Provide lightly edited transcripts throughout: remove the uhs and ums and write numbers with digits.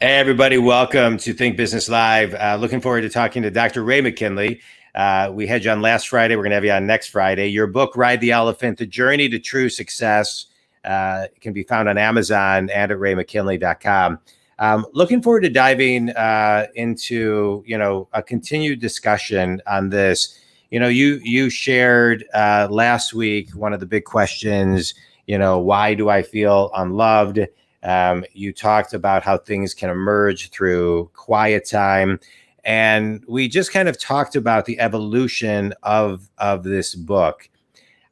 Hey, everybody. Welcome to Think Business Live. Looking forward to talking to Dr. Ray McKinley. We had you on last Friday. We're going to have you on next Friday. Your book, Ride the Elephant, The Journey to True Success, can be found on Amazon and at raymckinley.com. Looking forward to diving into, a continued discussion on this. You shared last week one of the big questions, why do I feel unloved? You talked about how things can emerge through quiet time. And we just kind of talked about the evolution of this book.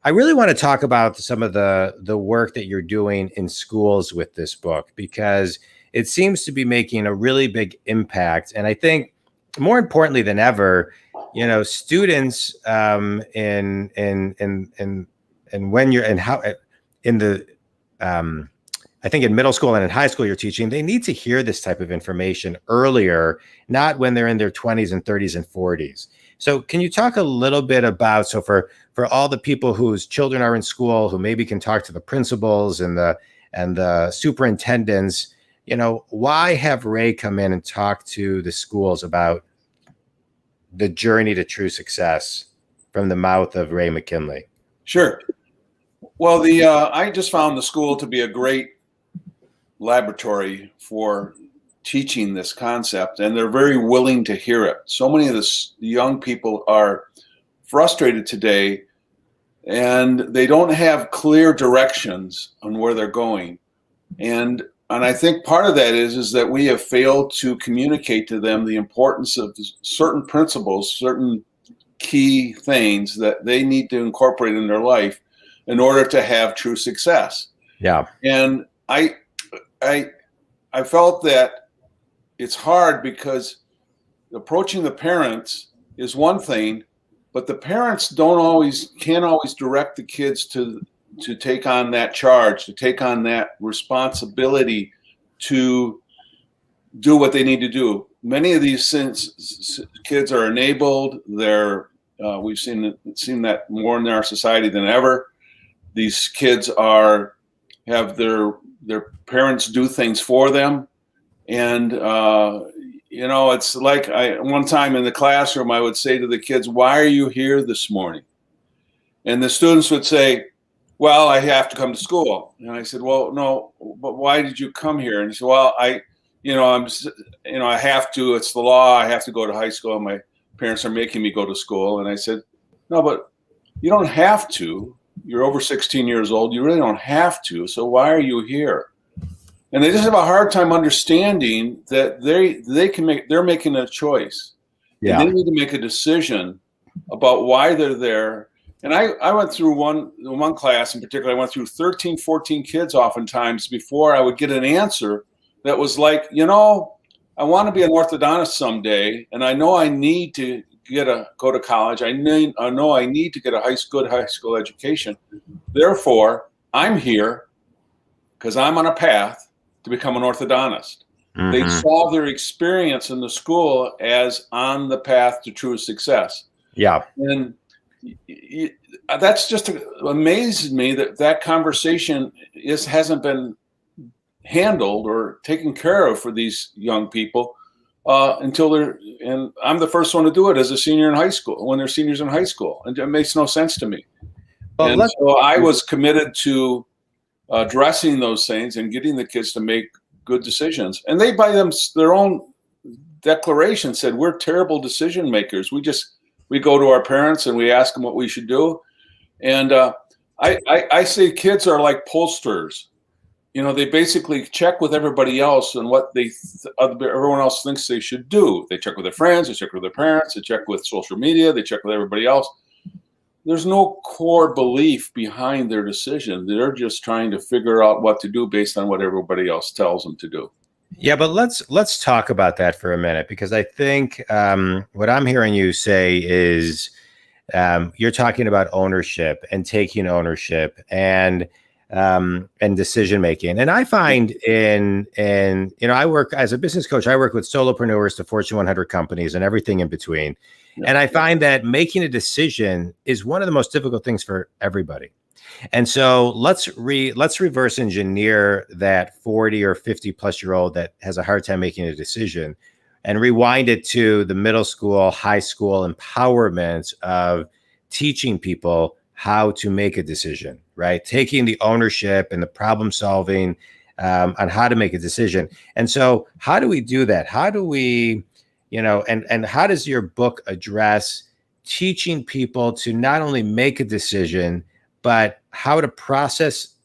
I really want to talk about some of the work that you're doing in schools with this book, because it seems to be making a really big impact. And I think more importantly than ever, students in when you're in how in the I think in middle school and in high school you're teaching, they need to hear this type of information earlier, not when they're in their 20s and 30s and 40s. So can you talk a little bit about, so for all the people whose children are in school, who maybe can talk to the principals and the superintendents, why have Ray come in and talk to the schools about the journey to true success from the mouth of Ray McKinley? Sure. Well, I just found the school to be a great laboratory for teaching this concept, and they're very willing to hear it. So many of the young people are frustrated today, and they don't have clear directions on where they're going. And I think part of that is that we have failed to communicate to them the importance of certain principles, certain key things that they need to incorporate in their life in order to have true success. Yeah. And I felt that it's hard because approaching the parents is one thing, but the parents can't always direct the kids to take on that charge, to take on that responsibility to do what they need to do. Many of these kids are enabled. We've seen that more in our society than ever. These kids have their parents do things for them. And, it's like one time in the classroom, I would say to the kids, "Why are you here this morning?" And the students would say, "Well, I have to come to school." And I said, "Well, no, but why did you come here?" And he said, "Well, I have to, it's the law. I have to go to high school. And my parents are making me go to school." And I said, "No, but you don't have to. You're over 16 years old. You really don't have to. So why are you here?" And they just have a hard time understanding that they're making a choice. Yeah. And they need to make a decision about why they're there. And I went through one class in particular, I went through 13, 14 kids oftentimes before I would get an answer that was like, I want to be an orthodontist someday, and I know I need to go to college. I know I need to get a good high school education. Therefore, I'm here because I'm on a path to become an orthodontist. Mm-hmm. They saw their experience in the school as on the path to true success. Yeah. And that's just amazed me that conversation hasn't been handled or taken care of for these young people until and I'm the first one to do it as a senior in high school, when they're seniors in high school. And it makes no sense to me. Well, and so I was committed to addressing those things and getting the kids to make good decisions. And they, by their own declaration, said, "We're terrible decision makers. We go to our parents and we ask them what we should do." And I say kids are like pollsters. They basically check with everybody else and what everyone else thinks they should do. They check with their friends, they check with their parents, they check with social media, they check with everybody else. There's no core belief behind their decision. They're just trying to figure out what to do based on what everybody else tells them to do. Yeah, but let's talk about that for a minute, because I think what I'm hearing you say is you're talking about ownership and taking ownership and decision making. And I find I work as a business coach. I work with solopreneurs to Fortune 100 companies and everything in between. Yeah. And I find that making a decision is one of the most difficult things for everybody. And so let's reverse engineer that 40 or 50 plus year old that has a hard time making a decision and rewind it to the middle school, high school empowerment of teaching people how to make a decision, right? Taking the ownership and the problem solving on how to make a decision. And so how do we do that? How do we, and how does your book address teaching people to not only make a decision, but how to process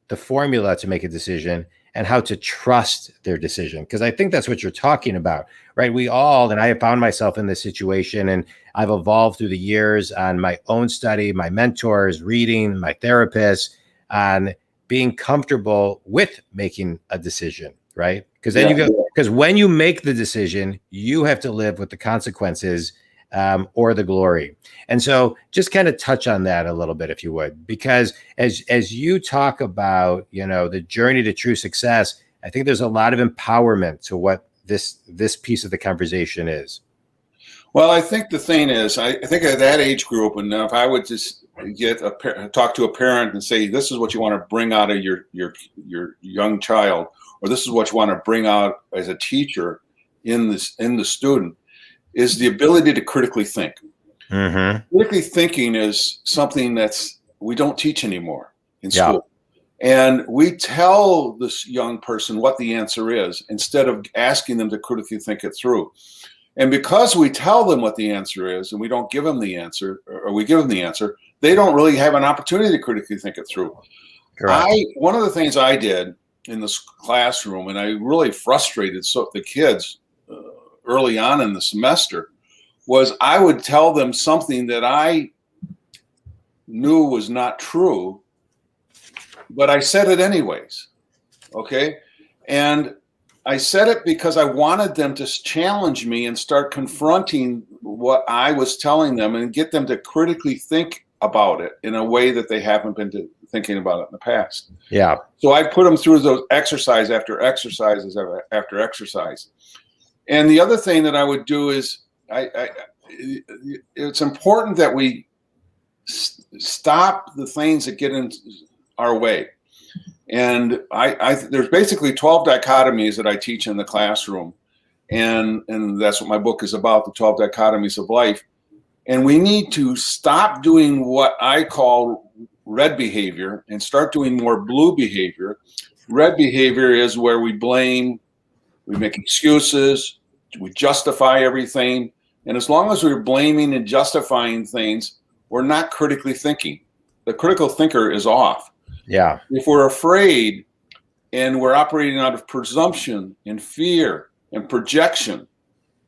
the formula to make a decision and how to trust their decision? Because I think that's what you're talking about, right? We all, and I have found myself in this situation, and I've evolved through the years on my own study, my mentors, reading, my therapists, on being comfortable with making a decision, right? Because then because when you make the decision, you have to live with the consequences or the glory. And so just kind of touch on that a little bit, if you would, because as you talk about, the journey to true success, I think there's a lot of empowerment to what this piece of the conversation is. Well, I think the thing is, I think at that age group, and if I would just talk to a parent and say, this is what you want to bring out of your young child, or this is what you want to bring out as a teacher in the student, is the ability to critically think. Mm-hmm. Critically thinking is something we don't teach anymore in school. And we tell this young person what the answer is instead of asking them to critically think it through. And because we tell them what the answer is and we don't give them the answer, or we give them the answer, they don't really have an opportunity to critically think it through. Correct. One of the things I did in this classroom, and I really frustrated the kids early on in the semester, was I would tell them something that I knew was not true, but I said it anyways. Okay. And I said it because I wanted them to challenge me and start confronting what I was telling them and get them to critically think about it in a way that they haven't been thinking about it in the past. Yeah. So I put them through those exercise after exercises after exercise. And the other thing that I would do is it's important that we stop the things that get in our way. And there's basically 12 dichotomies that I teach in the classroom. And that's what my book is about, the 12 dichotomies of life. And we need to stop doing what I call red behavior and start doing more blue behavior. Red behavior is where we blame, we make excuses, we justify everything. And as long as we're blaming and justifying things, we're not critically thinking. The critical thinker is off. Yeah. If we're afraid and we're operating out of presumption and fear and projection,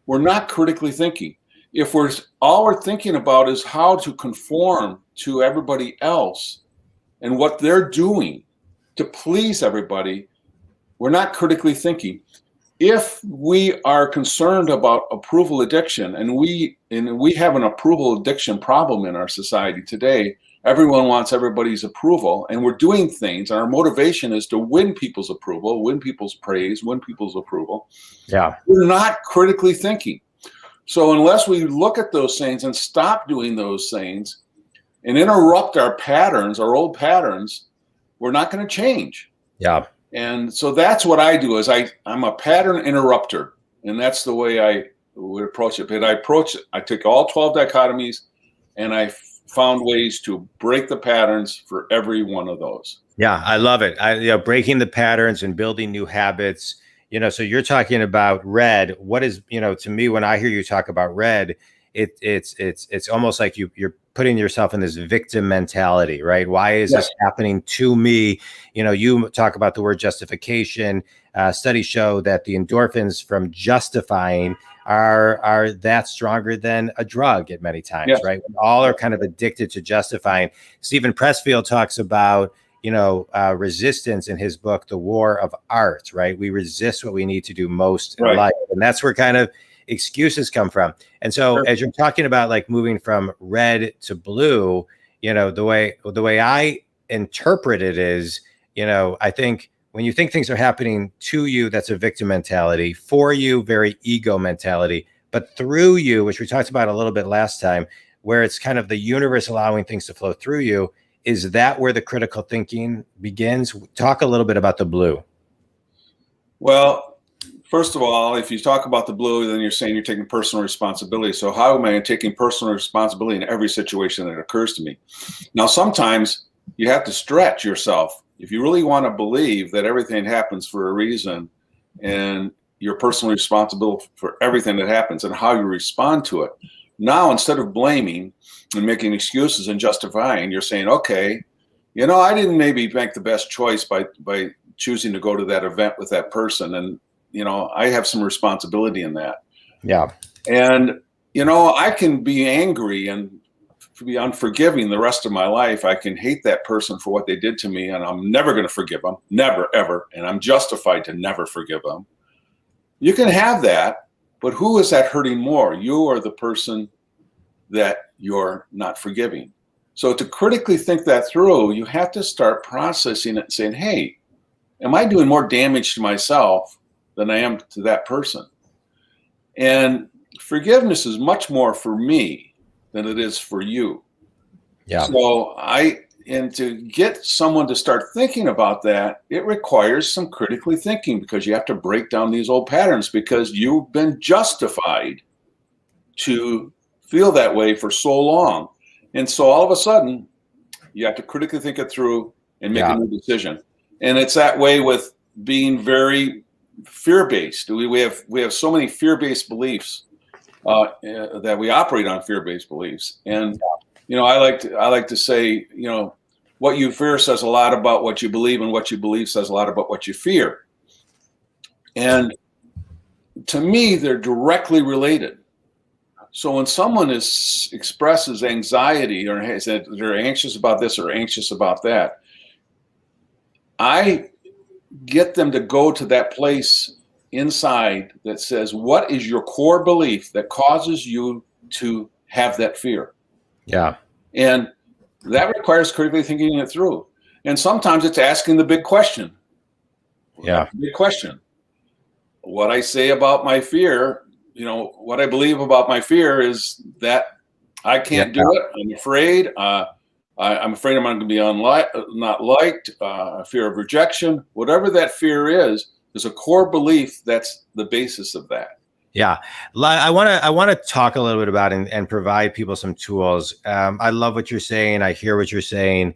we're not critically thinking. If all we're thinking about is how to conform to everybody else and what they're doing to please everybody, we're not critically thinking. If we are concerned about approval addiction, and we have an approval addiction problem in our society today, everyone wants everybody's approval, and we're doing things, and our motivation is to win people's approval, win people's praise, win people's approval. Yeah. We're not critically thinking. So unless we look at those things and stop doing those things and interrupt our patterns, our old patterns, we're not going to change. Yeah. And so that's what I do is I'm a pattern interrupter, and that's the way I would approach it. But I took all 12 dichotomies and I found ways to break the patterns for every one of those. Yeah, I love it. Breaking the patterns and building new habits. So you're talking about red. What is, to me, when I hear you talk about red, it's almost like you're putting yourself in this victim mentality, right? Why is this happening to me? You talk about the word justification. Studies show that the endorphins from justifying are that stronger than a drug at many times, right? We all are kind of addicted to justifying. Stephen Pressfield talks about resistance in his book, The War of Art, right? We resist what we need to do most in life. And that's where kind of excuses come from. And so as you're talking about like moving from red to blue, the way I interpret it is, I think when you think things are happening to you, that's a victim mentality. For you, very ego mentality. But through you, which we talked about a little bit last time, where it's kind of the universe allowing things to flow through you, Is that where the critical thinking begins? Talk a little bit about the blue. Well, first of all, if you talk about the blue, then you're saying you're taking personal responsibility. So how am I taking personal responsibility in every situation that occurs to me? Now, sometimes you have to stretch yourself. If you really want to believe that everything happens for a reason and you're personally responsible for everything that happens and how you respond to it. Now, instead of blaming and making excuses and justifying, you're saying, okay, I didn't maybe make the best choice by choosing to go to that event with that person. And, I have some responsibility in that. Yeah. And, I can be angry and be unforgiving the rest of my life. I can hate that person for what they did to me, and I'm never going to forgive them. Never, ever. And I'm justified to never forgive them. You can have that, but who is that hurting more? You or the person that you're not forgiving? So to critically think that through, you have to start processing it and saying, hey, am I doing more damage to myself than I am to that person? And forgiveness is much more for me than it is for you. Yeah. So and to get someone to start thinking about that, it requires some critically thinking, because you have to break down these old patterns, because you've been justified to feel that way for so long. And so all of a sudden, you have to critically think it through and make a new decision. And it's that way with being very fear-based. We have so many fear-based beliefs that we operate on fear-based beliefs. And I like to say, what you fear says a lot about what you believe, and what you believe says a lot about what you fear. And to me, they're directly related. So when someone expresses anxiety or has said they're anxious about this or anxious about that, I get them to go to that place inside that says, what is your core belief that causes you to have that fear? Yeah. And that requires critically thinking it through. And sometimes it's asking the big question. Yeah. Big question. What I say about my fear, what I believe about my fear is that I can't do it. I'm afraid. I'm afraid I'm going to be not liked. Fear of rejection. Whatever that fear is, there's a core belief that's the basis of that. Yeah, I want to talk a little bit about and provide people some tools. I love what you're saying. I hear what you're saying.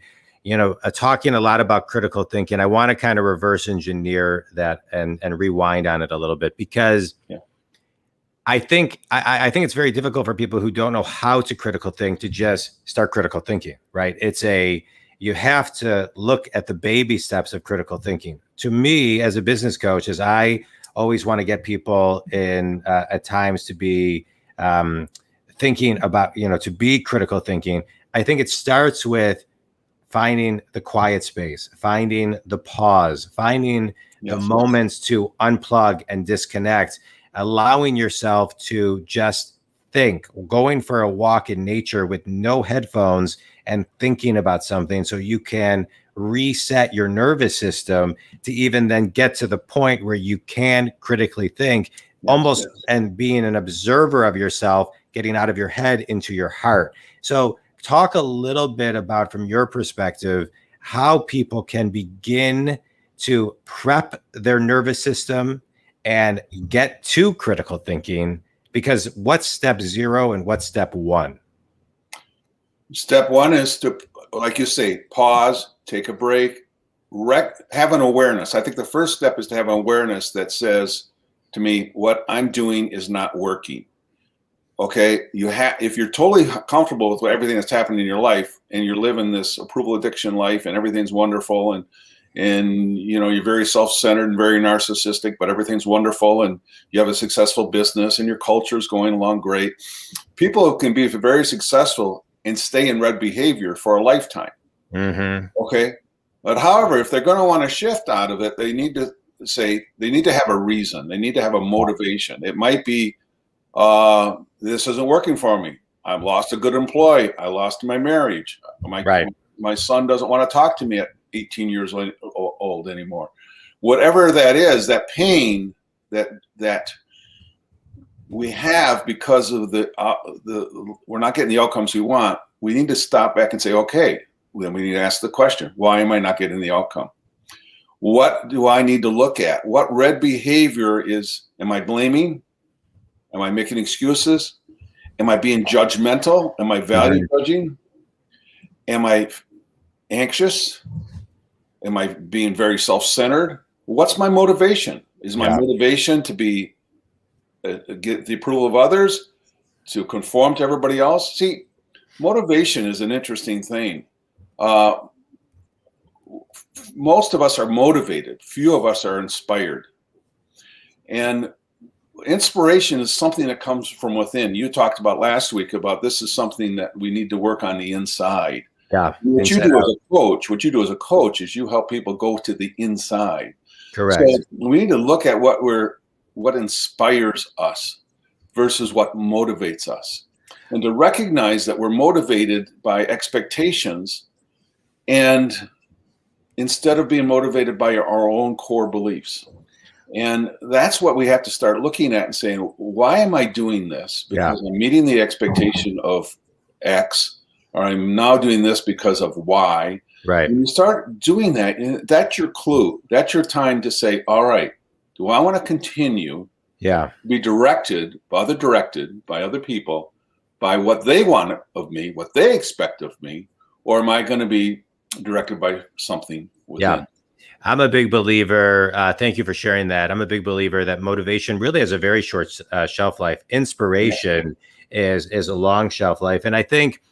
Talking a lot about critical thinking. I want to kind of reverse engineer that and rewind on it a little bit, because I think it's very difficult for people who don't know how to critical think to just start critical thinking. Right? You have to look at the baby steps of critical thinking. To me, as a business coach, as I always want to get people in at times to be thinking about, to be critical thinking. I think it starts with finding the quiet space, finding the pause, finding the moments to unplug and disconnect, allowing yourself to just think, going for a walk in nature with no headphones and thinking about something, so you can reset your nervous system to even then get to the point where you can critically think, and being an observer of yourself, getting out of your head into your heart. So talk a little bit about, from your perspective, how people can begin to prep their nervous system and get to critical thinking, because what's step 0 and what's step 1? Step 1 is to, like you say, pause, take a break, have an awareness. I think the first step is to have an awareness that says to me, what I'm doing is not working. Okay, if you're totally comfortable with everything that's happening in your life, and you're living this approval addiction life, and everything's wonderful, and you're very self-centered and very narcissistic, but everything's wonderful, and you have a successful business, and your culture is going along great. People can be very successful and stay in red behavior for a lifetime. Mm-hmm. Okay, but however, if they're going to want to shift out of it, they need to have a reason. They need to have a motivation. It might be, this isn't working for me. I've lost a good employee. I lost my marriage. My son doesn't want to talk to me at 18 years old anymore. Whatever that is, that pain that we have because of we're not getting the outcomes we want. We need to stop back and say, okay, then we need to ask the question, why am I not getting the outcome? What do I need to look at? What red behavior am I blaming? Am I making excuses? Am I being judgmental? Am I value judging? Am I anxious? Am I being very self-centered? What's my motivation? Is my motivation to get the approval of others, to conform to everybody else? See, motivation is an interesting thing. Most of us are motivated. Few of us are inspired. And inspiration is something that comes from within. You talked about last week about this is something that we need to work on the inside. Yeah. What you do as a coach is you help people go to the inside. Correct. So we need to look at what inspires us versus what motivates us. And to recognize that we're motivated by expectations, and instead of being motivated by our own core beliefs. And that's what we have to start looking at and saying, why am I doing this? Because I'm meeting the expectation of X, or I'm now doing this because of Y. Right. When you start doing that, that's your clue. That's your time to say, all right, do I want to continue to be directed by other people, by what they want of me, what they expect of me, or am I going to be directed by something within? Yeah. I'm a big believer. Thank you for sharing that. I'm a big believer that motivation really has a very short shelf life. Inspiration is a long shelf life. And I think,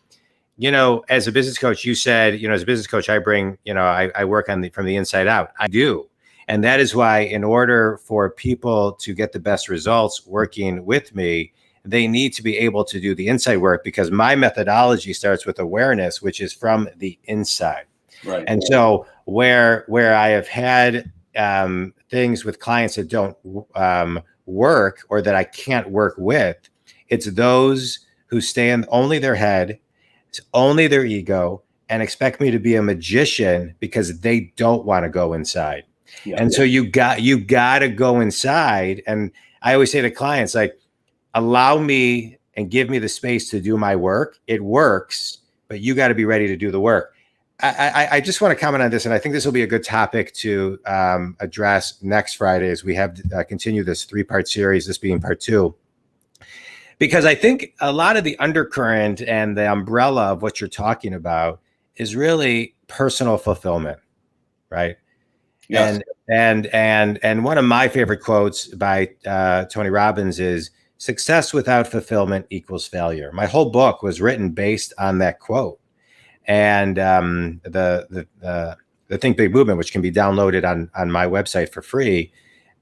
as a business coach, you said, as a business coach, I bring, I work from the inside out. I do. And that is why, in order for people to get the best results working with me, they need to be able to do the inside work, because my methodology starts with awareness, which is from the inside. Right. And so where I have had things with clients that don't work, or that I can't work with, it's those who stay in only their head, it's only their ego, and expect me to be a magician because they don't want to go inside. So you got to go inside. And I always say to clients, like, allow me and give me the space to do my work. It works, but you got to be ready to do the work. I just want to comment on this, and I think this will be a good topic to address next Friday as we have continue this 3-part series, this being part 2. Because I think a lot of the undercurrent and the umbrella of what you're talking about is really personal fulfillment, right? Yes. And one of my favorite quotes by Tony Robbins is, "Success without fulfillment equals failure." My whole book was written based on that quote. And the Think Big movement, which can be downloaded on my website for free.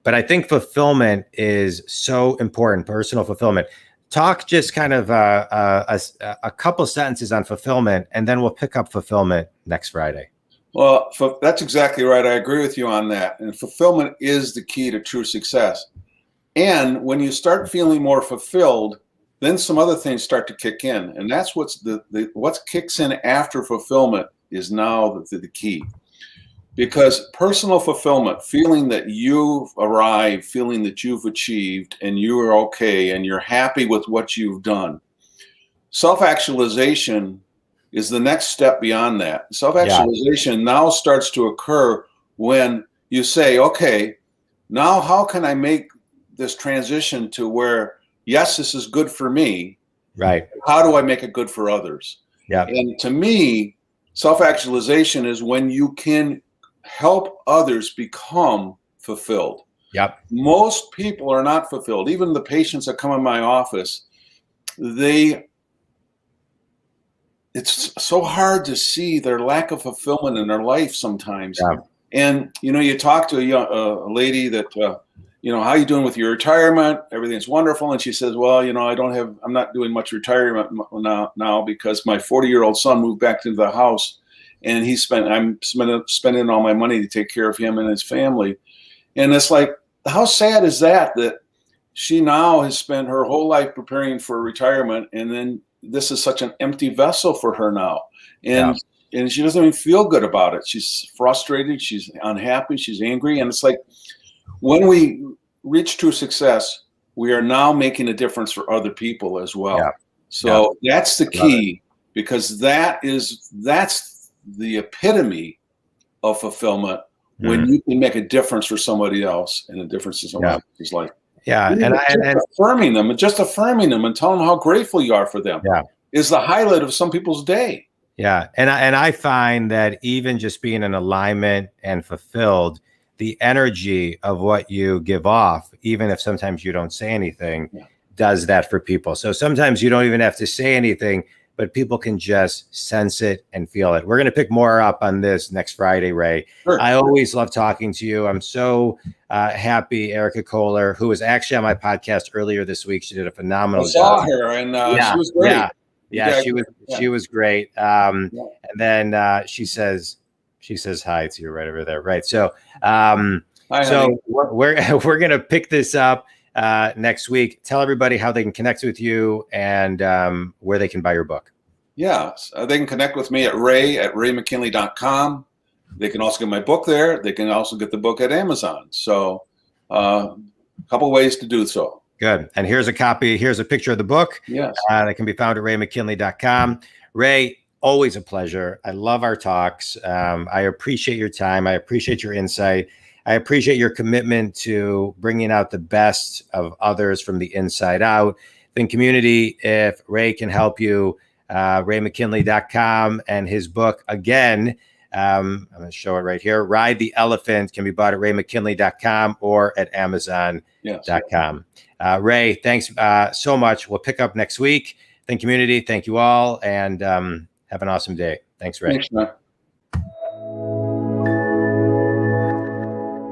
But I think fulfillment is so important, personal fulfillment. Talk just kind of a couple sentences on fulfillment, and then we'll pick up fulfillment next Friday. Well, that's exactly right. I agree with you on that. And fulfillment is the key to true success. And when you start feeling more fulfilled, then some other things start to kick in. And that's what kicks in after fulfillment is now the key. Because personal fulfillment, feeling that you've arrived, feeling that you've achieved, and you are okay, and you're happy with what you've done. Self-actualization is the next step beyond that. Self-actualization now starts to occur when you say, okay, now how can I make this transition to where, yes, this is good for me. Right. How do I make it good for others? Yeah. And to me, self-actualization is when you can help others become fulfilled. Yep. Most people are not fulfilled. Even the patients that come in my office, it's so hard to see their lack of fulfillment in their life sometimes. Yeah. And, you talk to a lady that, how you doing with your retirement? Everything's wonderful. And she says, well, I'm not doing much retirement now because my 40-year-old son moved back into the house, and I'm spending all my money to take care of him and his family. And it's like, how sad is that she now has spent her whole life preparing for retirement, and then this is such an empty vessel for her now. And she doesn't even feel good about it. She's frustrated. She's unhappy. She's angry. And it's like, when we reach true success, we are now making a difference for other people as well. Yeah. So that's the key, because that's the epitome of fulfillment when you can make a difference for somebody else and a difference in somebody else's life. Yeah. And affirming them and telling them how grateful you are for them is the highlight of some people's day. Yeah. And I find that even just being in alignment and fulfilled, the energy of what you give off, even if sometimes you don't say anything, does that for people. So sometimes you don't even have to say anything, but people can just sense it and feel it. We're going to pick more up on this next Friday, Ray. Sure. I always love talking to you. I'm so happy. Erica Kohler, who was actually on my podcast earlier this week, she did a phenomenal job. I saw her, and she was great. Yeah, she was great. And then she says hi to you right over there. Right. So we're going to pick this up next week. Tell everybody how they can connect with you and where they can buy your book. Yes, they can connect with me at raymckinley.com. They can also get my book there. They can also get the book at Amazon. So a couple ways to do so. Good. And here's a copy. Here's a picture of the book. Yes. That can be found at raymckinley.com. Ray, always a pleasure. I love our talks. I appreciate your time. I appreciate your insight. I appreciate your commitment to bringing out the best of others from the inside out. Then community, if Ray can help you, raymckinley.com, and his book, again, I'm going to show it right here. Ride the Elephant can be bought at raymckinley.com or at amazon.com. Ray, thanks so much. We'll pick up next week. Thank community. Thank you all. And have an awesome day. Thanks, Ray. Thanks, man.